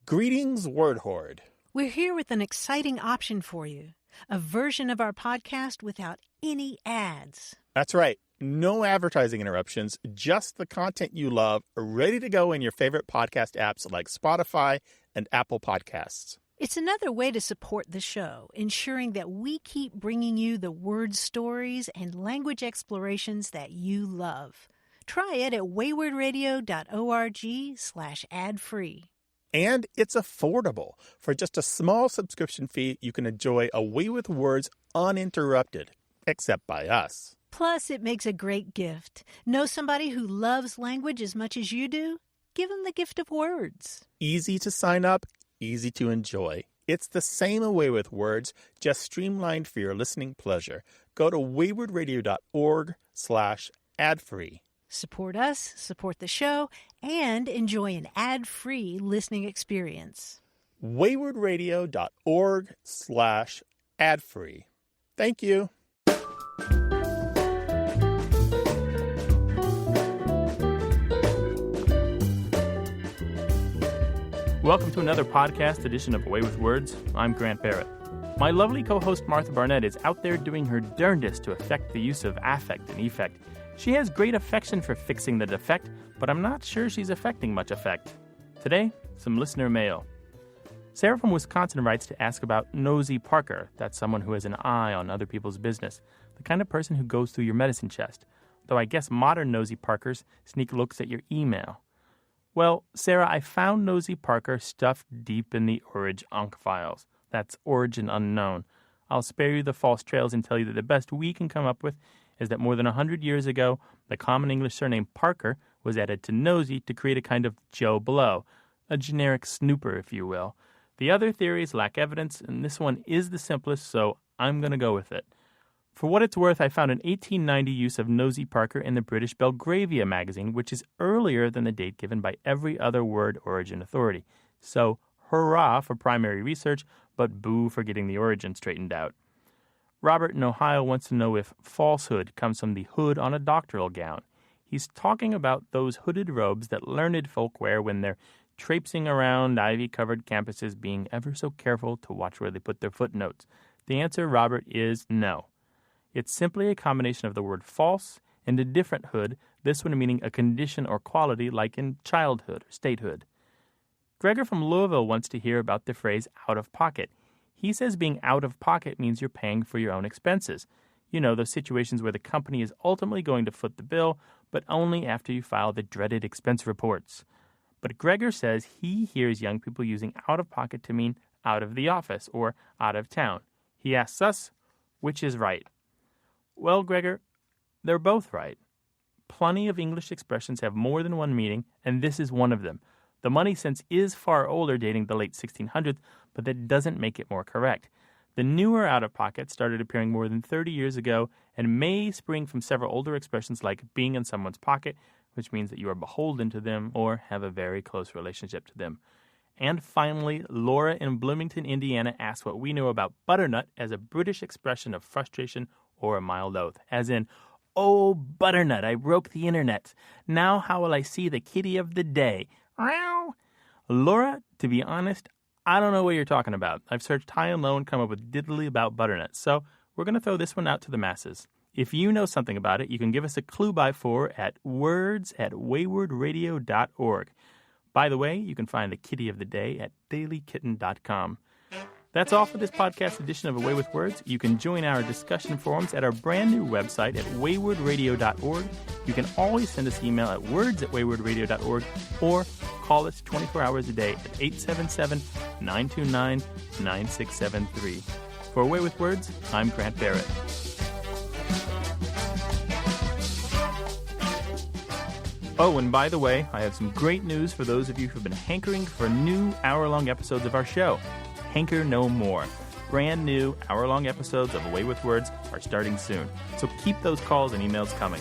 Greetings, Word Horde. We're here with an exciting option for you. A version of our podcast without any ads. That's right. No advertising interruptions, just the content you love, ready to go in your favorite podcast apps like Spotify and Apple Podcasts. It's another way to support the show, ensuring that we keep bringing you the word stories and language explorations that you love. Try it at waywardradio.org/ad-free. And it's affordable. For just a small subscription fee, you can enjoy A Way with Words uninterrupted, except by us. Plus, it makes a great gift. Know somebody who loves language as much as you do? Give them the gift of words. Easy to sign up, easy to enjoy. It's the same A Way with Words, just streamlined for your listening pleasure. Go to waywardradio.org/ad-free. Support us, support the show, and enjoy an ad-free listening experience. waywardradio.org/ad-free. Thank you. Welcome to another podcast edition of A Way with Words. I'm Grant Barrett. My lovely co-host Martha Barnett is out there doing her darndest to affect the use of affect and effect. She has great affection for fixing the defect, but I'm not sure she's affecting much effect. Today, some listener mail. Sarah from Wisconsin writes to ask about Nosy Parker. That's someone who has an eye on other people's business, the kind of person who goes through your medicine chest. Though I guess modern Nosy Parkers sneak looks at your email. Well, Sarah, I found Nosy Parker stuffed deep in the Origin Ankh files. That's origin unknown. I'll spare you the false trails and tell you that the best we can come up with is that more than 100 years ago, the common English surname Parker was added to Nosy to create a kind of Joe Blow, a generic snooper, if you will. The other theories lack evidence, and this one is the simplest, so I'm going to go with it. For what it's worth, I found an 1890 use of Nosy Parker in the British Belgravia magazine, which is earlier than the date given by every other word origin authority. So, hurrah for primary research, but boo for getting the origin straightened out. Robert in Ohio wants to know if falsehood comes from the hood on a doctoral gown. He's talking about those hooded robes that learned folk wear when they're traipsing around ivy-covered campuses, being ever so careful to watch where they put their footnotes. The answer, Robert, is no. It's simply a combination of the word false and a different hood, this one meaning a condition or quality like in childhood or statehood. Gregor from Louisville wants to hear about the phrase out of pocket. He says being out of pocket means you're paying for your own expenses. You know, those situations where the company is ultimately going to foot the bill, but only after you file the dreaded expense reports. But Gregor says he hears young people using out of pocket to mean out of the office or out of town. He asks us, which is right? Well, Gregor, they're both right. Plenty of English expressions have more than one meaning, and this is one of them. The money sense is far older, dating the late 1600s, but that doesn't make it more correct. The newer out-of-pocket started appearing more than 30 years ago and may spring from several older expressions like being in someone's pocket, which means that you are beholden to them or have a very close relationship to them. And finally, Laura in Bloomington, Indiana asks what we know about butternut as a British expression of frustration or a mild oath, as in, "Oh, butternut, I broke the internet. Now how will I see the kitty of the day?" Laura, to be honest, I don't know what you're talking about. I've searched high and low and come up with diddly about butternut, so we're going to throw this one out to the masses. If you know something about it, you can give us a clue by 4 at words@waywardradio.org. By the way, you can find the kitty of the day at dailykitten.com. That's all for this podcast edition of A Way with Words. You can join our discussion forums at our brand new website at waywardradio.org. You can always send us email at words@waywardradio.org or call us 24 hours a day at 877-929-9673. For A Way with Words, I'm Grant Barrett. Oh, and by the way, I have some great news for those of you who've been hankering for new hour-long episodes of our show. Hanker no more. Brand new hour-long episodes of A Way with Words are starting soon. So keep those calls and emails coming.